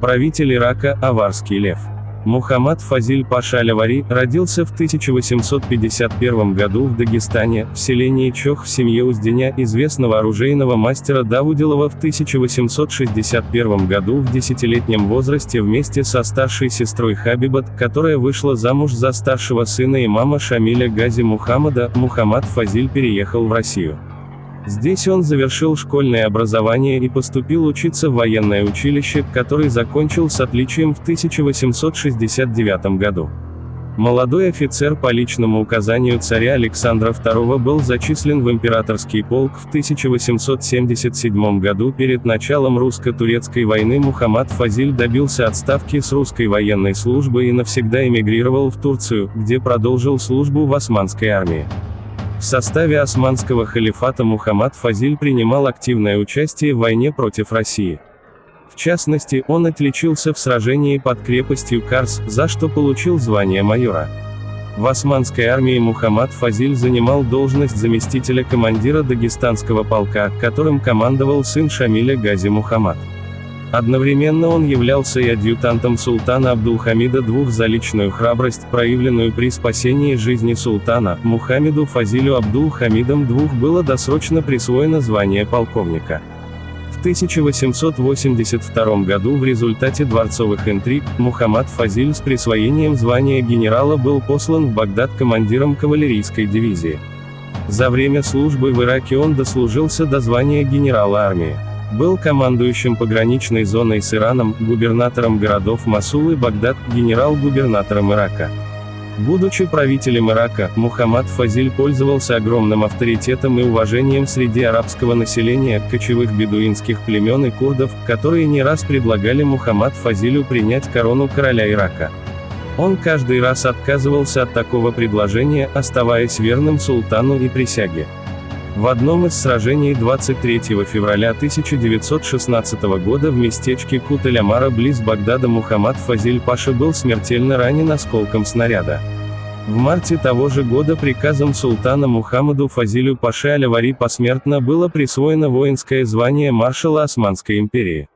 Правитель Ирака, аварский лев. Мухаммад Фазиль Паша аль-Авари родился в 1851 году в Дагестане, в селении Чох в семье узденя известного оружейного мастера Давудилова. В 1861 году в 10-летнем возрасте вместе со старшей сестрой Хабибат, которая вышла замуж за старшего сына имама Шамиля Гази Мухаммада, Мухаммад Фазиль переехал в Россию. Здесь он завершил школьное образование и поступил учиться в военное училище, которое закончил с отличием в 1869 году. Молодой офицер по личному указанию царя Александра II был зачислен в императорский полк в 1877 году. Перед началом русско-турецкой войны Мухаммад Фазиль добился отставки с русской военной службы и навсегда эмигрировал в Турцию, где продолжил службу в османской армии. В составе османского халифата Мухаммад Фазиль принимал активное участие в войне против России. В частности, он отличился в сражении под крепостью Карс, за что получил звание майора. В османской армии Мухаммад Фазиль занимал должность заместителя командира дагестанского полка, которым командовал сын Шамиля Гази Мухаммад. Одновременно он являлся и адъютантом султана Абдулхамида II. За личную храбрость, проявленную при спасении жизни султана, Мухаммеду Фазилю Абдул-Хамидом II было досрочно присвоено звание полковника. В 1882 году в результате дворцовых интриг, Мухаммад Фазиль с присвоением звания генерала был послан в Багдад командиром кавалерийской дивизии. За время службы в Ираке он дослужился до звания генерала армии. Был командующим пограничной зоной с Ираном, губернатором городов Мосул и Багдад, генерал-губернатором Ирака. Будучи правителем Ирака, Мухаммад Фазиль пользовался огромным авторитетом и уважением среди арабского населения, кочевых бедуинских племен и курдов, которые не раз предлагали Мухаммад Фазилю принять корону короля Ирака. Он каждый раз отказывался от такого предложения, оставаясь верным султану и присяге. В одном из сражений 23 февраля 1916 года в местечке Кут-эль-Амара близ Багдада Мухаммад Фазиль Паша был смертельно ранен осколком снаряда. В марте того же года приказом султана Мухаммаду Фазилю Паше аль-Авари посмертно было присвоено воинское звание маршала Османской империи.